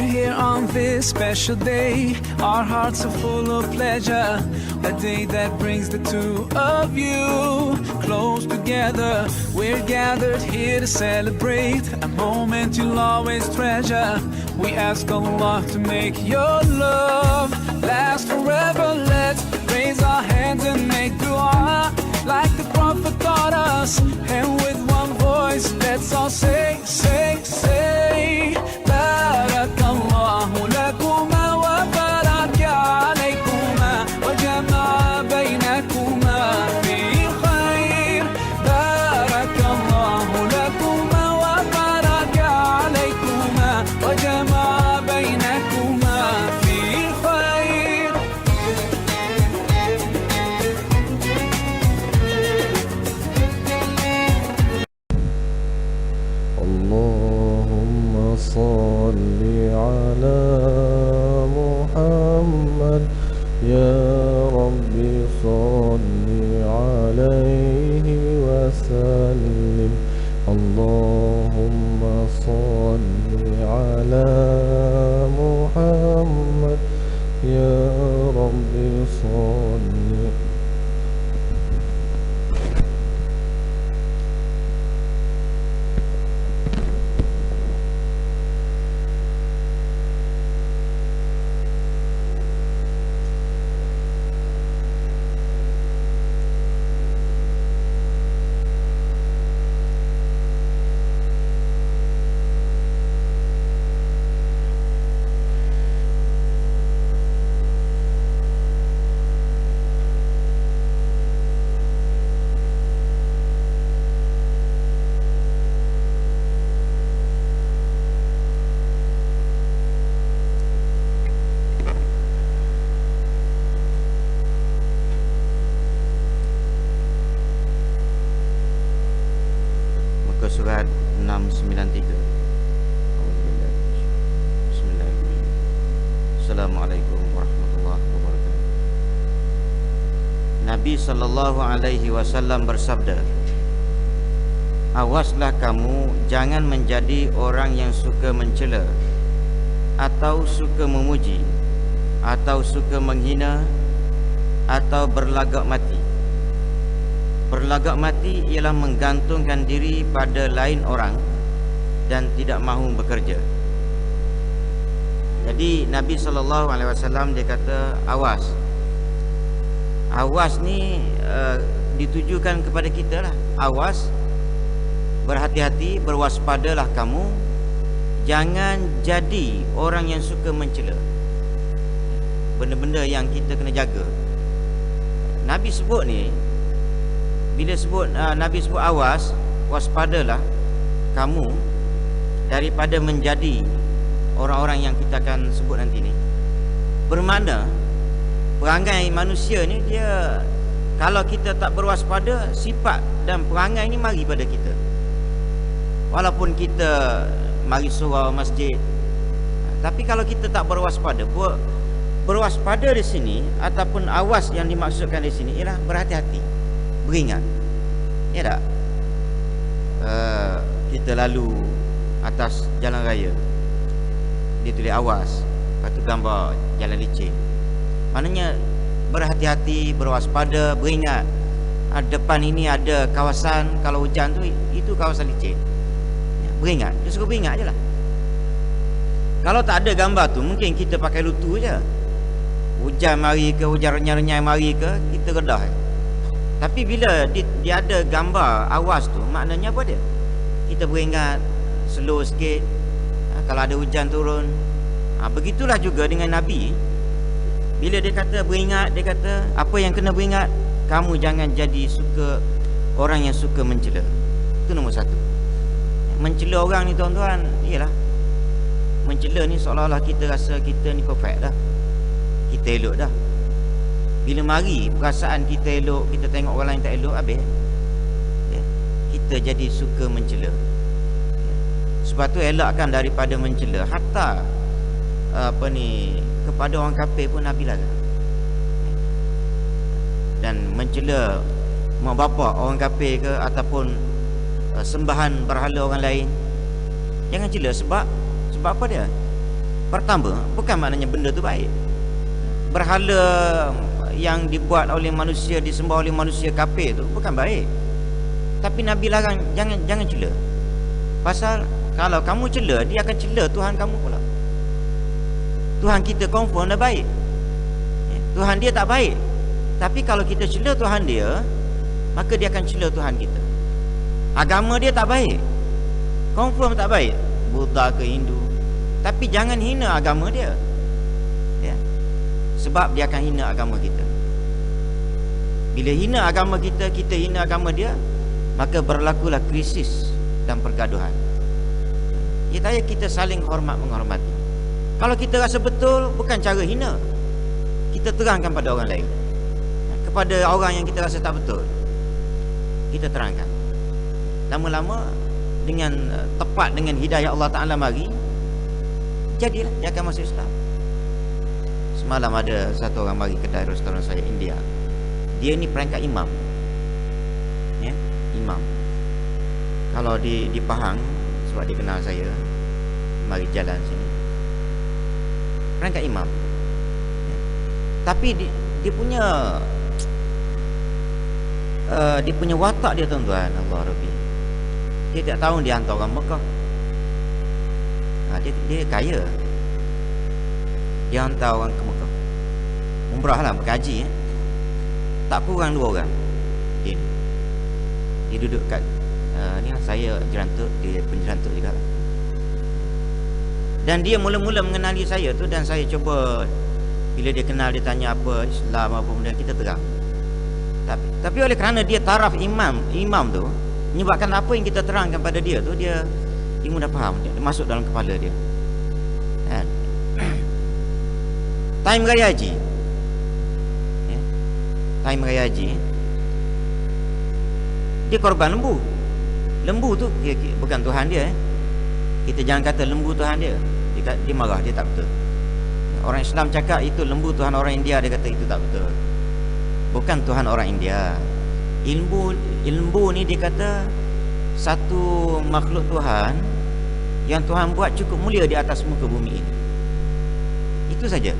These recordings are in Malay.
here on this special day. Our hearts are full of pleasure. A day that brings the two of you close together. We're gathered here to celebrate a moment you'll always treasure. We ask Allah to make your love last forever. Let's raise our hands and make dua like the Prophet taught us. And with one voice, let's all say, say, say, Barakallahu lakuma wa baraka alaykuma wa jama'a baynakuma fi khair. Barakallahu lakuma wa baraka alaykuma wa jama'a baynakuma fi khair. Allahumma salli ala Muhammad, ya Rabbi salli alaihi wa sallim. Allahumma salli ala Muhammad, ya Rabbi salli. Surat 693. Bismillahirrahmanirrahim. Assalamualaikum warahmatullahi wabarakatuh. Nabi sallallahu alaihi wasallam bersabda, awaslah kamu jangan menjadi orang yang suka mencela atau suka memuji atau suka menghina atau berlagak mati. Berlagak mati ialah menggantungkan diri pada lain orang dan tidak mahu bekerja. Jadi Nabi SAW dia kata awas. Awas ni ditujukan kepada kita lah. Awas, berhati-hati, berwaspadalah kamu. Jangan jadi orang yang suka mencela. Benda-benda yang kita kena jaga. Nabi sebut ni, bila sebut Nabi sebut awas, waspadalah kamu daripada menjadi orang-orang yang kita akan sebut nanti ni. Bermakna perangai manusia ni dia, kalau kita tak berwaspada, sifat dan perangai ni mari pada kita. Walaupun kita mari surau masjid, tapi kalau kita tak berwaspada, berwaspada di sini ataupun awas yang dimaksudkan di sini ialah berhati-hati, beringat. Ya tak? Kita lalu atas jalan raya, dia tulis awas, lepas tu gambar jalan licin. Maknanya berhati-hati, berwaspada, beringat. Depan ini ada kawasan, kalau hujan tu itu kawasan licin. Beringat, dia suruh beringat je lah. Kalau tak ada gambar tu, mungkin kita pakai lutu je. Hujan mari ke, hujan renyai-renyai mari ke, kita redah. Tapi bila dia ada gambar awas tu, maknanya apa dia? Kita beringat, slow sikit. Kalau ada hujan turun. Begitulah juga dengan Nabi. Bila dia kata beringat, dia kata apa yang kena beringat, kamu jangan jadi orang yang suka mencela. Itu nombor satu. Mencela orang ni tuan-tuan, iyalah, mencela ni seolah-olah kita rasa kita ni perfect dah, kita elok dah. Bila mari perasaan kita elok, kita tengok orang lain tak elok, habis kita jadi suka mencela. Sebab tu elakkan daripada mencela. Hatta kepada orang kafir pun Nabi larang. Dan mencela mak bapak orang kafir ke, ataupun sembahan berhala orang lain, jangan cela. Sebab apa dia? Pertama, bukan maknanya benda tu baik. Berhala yang dibuat oleh manusia, disembah oleh manusia kafir tu bukan baik. Tapi Nabi larang jangan cela. Pasal kalau kamu cela, dia akan cela Tuhan kamu pula. Tuhan kita confirm dah baik. Tuhan dia tak baik. Tapi kalau kita cela Tuhan dia, maka dia akan cela Tuhan kita. Agama dia tak baik, confirm tak baik, Buddha ke Hindu. Tapi jangan hina agama dia, ya. Sebab dia akan hina agama kita. Bila hina agama kita, kita hina agama dia, maka berlakulah krisis dan pergaduhan. Ya, tak payah kita saling hormat menghormati. Kalau kita rasa betul, bukan cara hina, kita terangkan pada orang lain. Kepada orang yang kita rasa tak betul, kita terangkan. Lama-lama dengan tepat dengan hidayah Allah Ta'ala mari, jadilah dia akan masuk Islam. Semalam ada satu orang mari kedai restoran saya, India. Dia ni perangkat imam, ya, imam. Kalau di Pahang, sebab dia kenal saya, mari jalan sini, perangkat imam, ya. Tapi dia punya watak dia, tuan-tuan, Allah Rabbi. Dia tak tahu dia hantar orang Mekah. Dia kaya. Dia hantar orang ke Mekah, umrah lah, berkaji, ya. Tak kurang 2 orang. Dia duduk kat ni, saya jerantuk, dia penjerantuk juga. Dan dia mula-mula mengenali saya tu, dan saya cuba, bila dia kenal, dia tanya apa Islam, apa benda, kita terang. Tapi oleh kerana dia taraf imam tu, menyebabkan apa yang kita terangkan pada dia tu, dia mudah faham, dia masuk dalam kepala dia. Time raya haji, ya, time raya haji, dia korban lembu. Lembu tu bukan Tuhan dia, Kita jangan kata lembu Tuhan dia. Dia marah, dia tak betul. Orang Islam cakap itu lembu Tuhan orang India, dia kata itu tak betul. Bukan Tuhan orang India. Ilmu ni dia kata satu makhluk Tuhan yang Tuhan buat cukup mulia di atas muka bumi ini. Itu saja.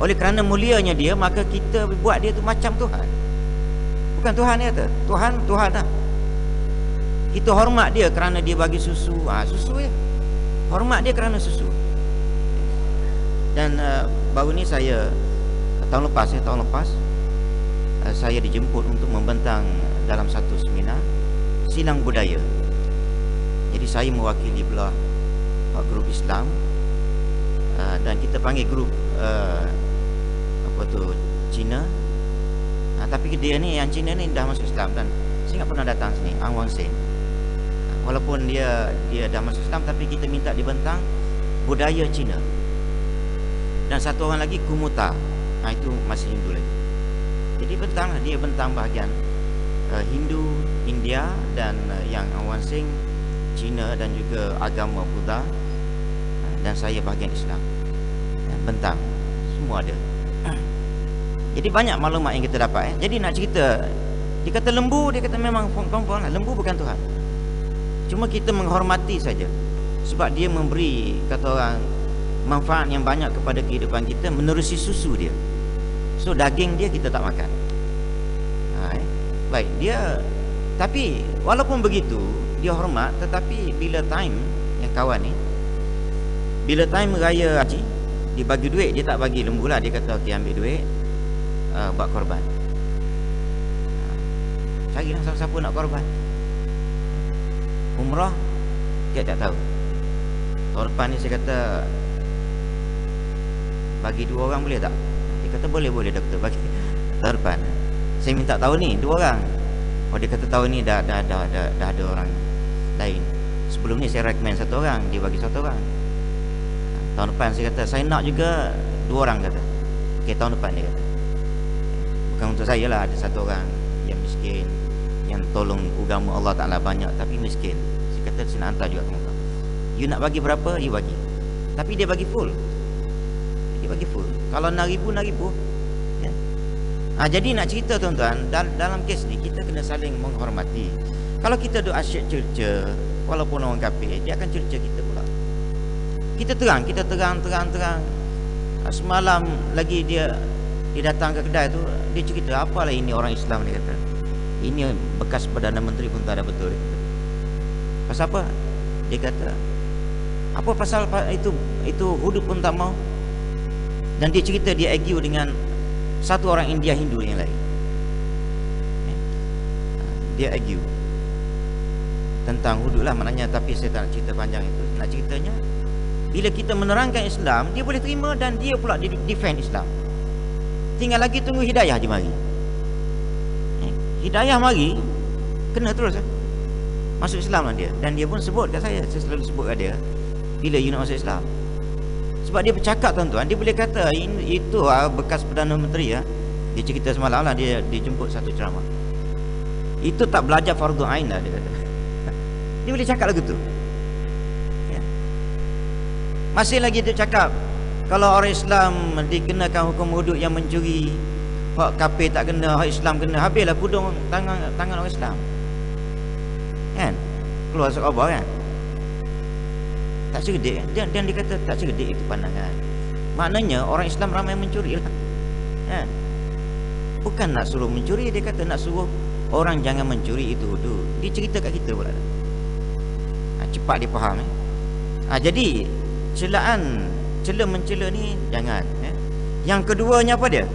Oleh kerana mulianya dia, maka kita buat dia tu macam Tuhan. Bukan Tuhan dia kata. Tuhan lah. Kita hormat dia kerana dia bagi susu. Susu ya. Hormat dia kerana susu. Dan baru ni saya tahun lepas saya dijemput untuk membentang dalam satu seminar silang budaya. Jadi saya mewakili belah grup Islam, dan kita panggil grup Cina. Tapi dia ni, yang Cina ni dah masuk Islam, dan saya tak pernah datang sini, Ang Wang Sen. Walaupun dia dah masuk Islam, tapi kita minta dibentang budaya Cina. Dan satu orang lagi Kumuta, itu masih Hindu lagi. Jadi dia bentang bahagian Hindu, India, dan yang Ang Wang Sen Cina dan juga agama Buddha, dan saya bahagian Islam. Bentang, semua ada. Jadi banyak maklumat yang kita dapat. Jadi nak cerita, dia kata lembu, dia kata memang confirm lah, lembu bukan Tuhan. Cuma kita menghormati saja, sebab dia memberi, kata orang, manfaat yang banyak kepada kehidupan kita menerusi susu dia. So daging dia kita tak makan. Baik, dia, tapi walaupun begitu dia hormat, tetapi bila time yang kawan ni, bila time raya haji, dia bagi duit, dia tak bagi lembu lah. Dia kata okey, ambil duit, buat korban. Carilah siapa-siapa nak korban. Umrah dia tak tahu. Tahun depan ni saya kata bagi 2 orang boleh tak? Dia kata boleh doktor, bagi tahun depan. Saya minta tahun ni 2 orang. Dia kata tahun ni dah ada orang lain. Sebelum ni saya recommend 1 orang, dia bagi 1 orang. Tahun depan saya kata saya nak juga 2 orang, kata. Okey, tahun depan dia kata. Bukan untuk saya lah, ada 1 orang yang miskin, yang tolong agama Allah Ta'ala banyak tapi miskin. Saya kata saya nak hantar juga kamu. You nak bagi berapa, you bagi. Tapi dia bagi full. Kalau 6,000 ya. Jadi nak cerita tuan-tuan, dalam kes ni kita kena saling menghormati. Kalau kita duk asyik cerca, walaupun orang kafir, dia akan cerca kita pula. Kita terang. Semalam lagi dia datang ke kedai tu, dia cerita, apalah ini orang Islam, dia kata. Ini bekas Perdana Menteri pun tak ada betul. Dia kata. Pasal apa? Dia kata, apa pasal itu hudud pun tak mau. Dan dia cerita dia argue dengan satu orang India Hindu yang lain. Dia argue tentang hudud lah maknanya, tapi saya tak nak cerita panjang itu. Nak ceritanya, bila kita menerangkan Islam, dia boleh terima dan dia pula defend Islam. Tinggal lagi tunggu hidayah je mari. Hidayah mari, kena terus masuk Islam lah dia. Dan dia pun sebut kat saya selalu sebut kat dia, bila you nak masuk Islam. Sebab dia bercakap tuan-tuan, dia boleh kata itu bekas Perdana Menteri ya. Dia cerita semalam lah, dia jemput satu ceramah. Itu tak belajar fardu ain lah, dia kata. Dia boleh cakap lagu tu ya. Masih lagi dia cakap, kalau orang Islam dikenakan hukum hudud yang mencuri, hak kafir tak kena, hak Islam kena, habislah kudung tangan orang Islam kan, keluar sekabah kan. Tak cerdik dan dia kata tak cerdik itu pandangan. Maknanya orang Islam ramai mencuri lah kan? Bukan nak suruh mencuri, dia kata nak suruh orang jangan mencuri, itu hudud. Dia cerita kat kita pula. Cepat dia faham jadi cela mencela ni jangan Yang keduanya apa dia?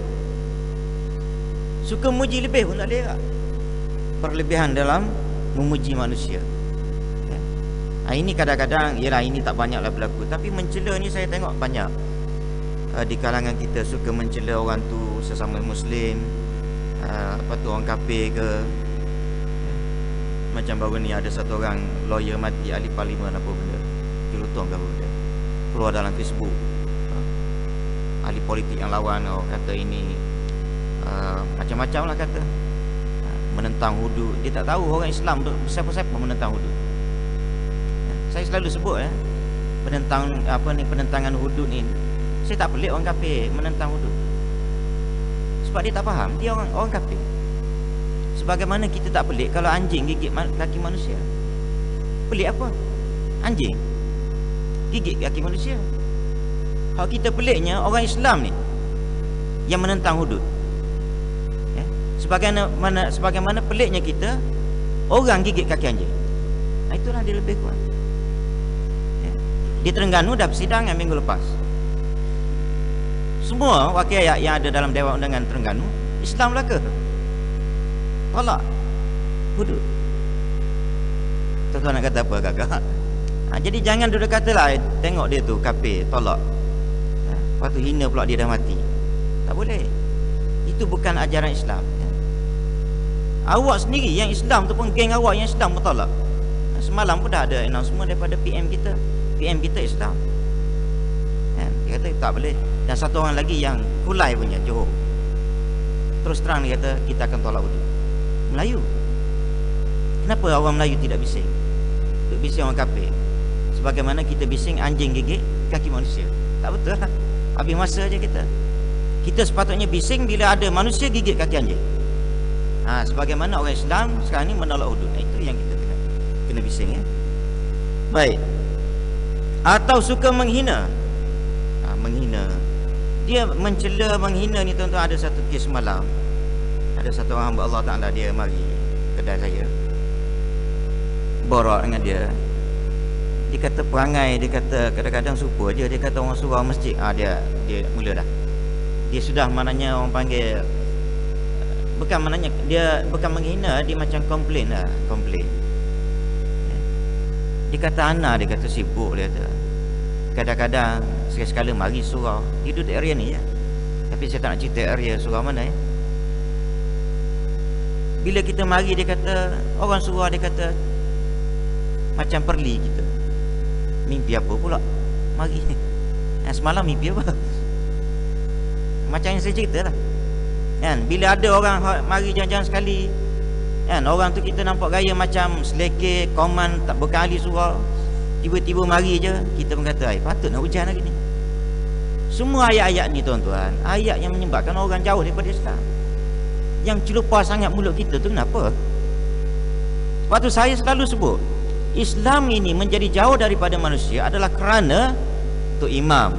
Suka muji lebih pun tak boleh tak? Perlebihan dalam memuji manusia ini kadang-kadang, yelah ini tak banyaklah berlaku, tapi mencela ni saya tengok banyak di kalangan kita. Suka mencela orang tu sesama Muslim, apa tu orang kafir ke. Macam baru ni ada satu orang lawyer mati, ahli parlimen apa benda, Kilutong ke apa benda, keluar dalam Facebook. Ahli politik yang lawan kata ini macam-macam lah kata, menentang hudud. Dia tak tahu orang Islam tu siapa-siapa menentang hudud. Saya selalu sebut penentangan hudud ni, saya tak pelik orang kafir menentang hudud. Sebab dia tak faham, dia orang kafir. Sebagaimana kita tak pelik kalau anjing gigit kaki manusia. Pelik apa? Anjing gigit kaki manusia. Hak kita peliknya orang Islam ni yang menentang hudud. Sebagaimana peliknya kita orang gigit kaki anjing. Itulah dia lebih kuat. Di Terengganu dah persidangan minggu lepas. Semua wakil rakyat yang ada dalam Dewan Undangan Terengganu Islam belaka, tolak hudud. Tuan-tuan nak kata apa kakak? Jadi jangan duduk katalah tengok dia tu kafir, tolak. Lepas tu hina pula dia dah mati. Tak boleh. Itu bukan ajaran Islam. Awak sendiri yang Islam tu pun, geng awak yang Islam pun tolak. Semalam pun dah ada announcement daripada PM kita. PM kita Islam dia kata tak boleh. Dan satu orang lagi yang Kulai punya, Johor, terus terang dia kata kita akan tolak hudud. Melayu. Kenapa orang Melayu tidak bising? Duk bising orang kafir. Sebagaimana kita bising anjing gigit kaki manusia. Tak betul lah. Habis masa je kita. Kita sepatutnya bising bila ada manusia gigit kaki anjing. Sebagaimana orang Islam sekarang ni menolak hudud. Itu yang kita kena bising Baik. Atau suka menghina. Menghina. Dia mencela, menghina ni tuan-tuan. Ada satu kes malam, ada satu orang hamba Allah Ta'ala, dia mari kedai saya, borak dengan dia. Dia kata perangai, dia kata kadang-kadang supa je. Dia kata orang surau masjid. Dia mula dah. Dia sudah maknanya orang panggil, bukan maknanya dia bukan menghina, dia macam komplain lah, komplain. Dia kata Ana, dia kata sibuk, dia kata kadang-kadang sekali-sekala mari surau. Dia duduk area ni tapi saya tak nak cerita area surau mana Bila kita mari, dia kata orang surau, dia kata macam perli kita. Mimpi apa pula mari? Semalam mimpi apa? Macam yang saya cerita lah kan, bila ada orang mari jangan-jangan sekali kan, orang tu kita nampak gaya macam selekeh, koman, tak bukan ahli surau, tiba-tiba mari je, kita pun kata patut nak hujan lagi ni. Semua ayat-ayat ni tuan-tuan, ayat yang menyebabkan orang jauh daripada Islam. Yang celupar sangat mulut kita tu kenapa? Sebab tu saya selalu sebut, Islam ini menjadi jauh daripada manusia adalah kerana tok imam,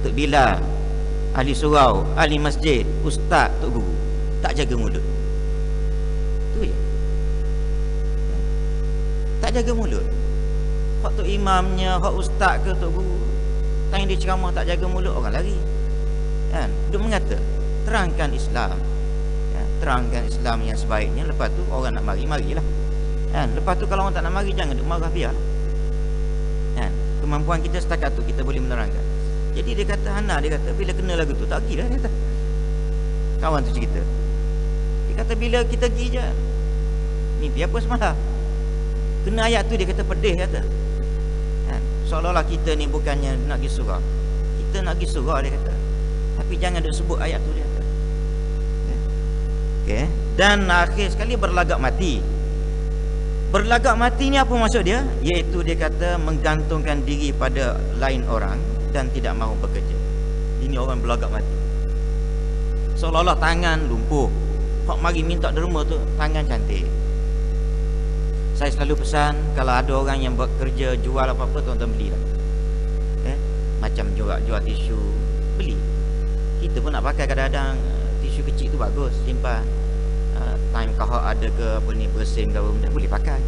tok bilal, ahli surau, ahli masjid, ustaz, tok guru tak jaga mulut. Tu je. Tak jaga mulut. Hak tok imamnya, hak ustaz ke tok guru, tanya dia ceramah tak jaga mulut, orang lari. Kan? Dia mengata terangkan Islam. Ya, terangkan Islam yang sebaiknya. Lepas tu orang nak mari, marilah. Kan? Lepas tu kalau orang tak nak mari, jangan duk marah, biar. Kan? Kemampuan kita setakat tu kita boleh menerangkan. Jadi dia kata, Hana dia kata bila kena lagu tu tak pergi dah, dia kata. Kawan tu cerita. Dia kata bila kita pergi je, mimpi apa semalam? Kena ayat tu dia kata pedih, kata. Kan? Seolah-olah kita ni bukannya nak pergi surau. Kita nak pergi surau, dia kata. Tapi jangan duk sebut ayat tu, dia kata. Okay. Dan akhir sekali berlagak mati. Berlagak mati ni apa maksud dia? Iaitu dia kata menggantungkan diri pada lain orang dan tidak mahu bekerja. Ini orang berlagak mati. Seolah-olah tangan lumpuh. Hak mari minta derma tu tangan cantik. Saya selalu pesan kalau ada orang yang bekerja jual apa-apa, tuan-tuan belilah. Macam jual tisu, beli. Kita pun nak pakai kadang-kadang tisu kecil tu bagus, simpan. Time kahak ada ke apa ni, bersin ke apa benda, boleh pakai.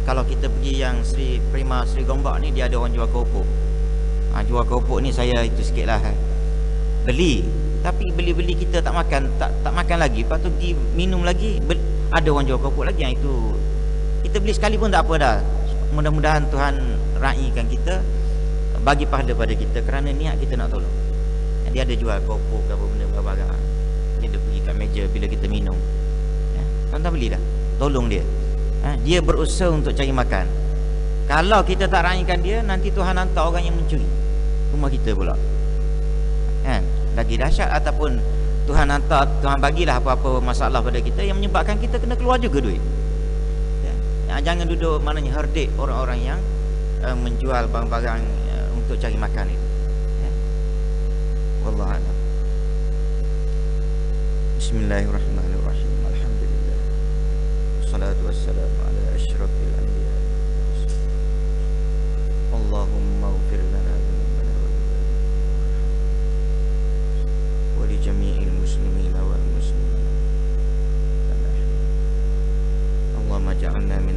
Kalau kita pergi yang Prima Sri Gombak ni, dia ada orang jual keropok. Jual keropok ni saya itu sikit lah. Beli, tapi beli-beli kita tak makan, tak makan lagi. Lepas tu pergi minum lagi, ada orang jual keropok lagi. Yang itu kita beli sekali pun tak apa dah. Mudah-mudahan Tuhan raikan kita, bagi pahala pada kita kerana niat kita nak tolong. Dia ada jual keropok ke apa benda, barang. Dia pergi kat meja bila kita minum. Tuan-tuan belilah, tolong dia. Dia berusaha untuk cari makan. Kalau kita tak raikan dia, nanti Tuhan hantar orang yang mencuri rumah kita pula. Kan? Lagi dahsyat. Ataupun Tuhan hantar, Tuhan bagilah apa-apa masalah pada kita yang menyebabkan kita kena keluar juga duit. Jangan duduk maknanya herdik orang-orang yang menjual barang-barang untuk cari makan itu. Wallahu a'lam. Bismillahirrahmanirrahim. Alhamdulillah. Wassalatu wassalamu ala asyrafil anbiya. Allahumma ighfir lana dzunubana wa li jami'il muslimina wal muslimat. Allahumma ja'alna min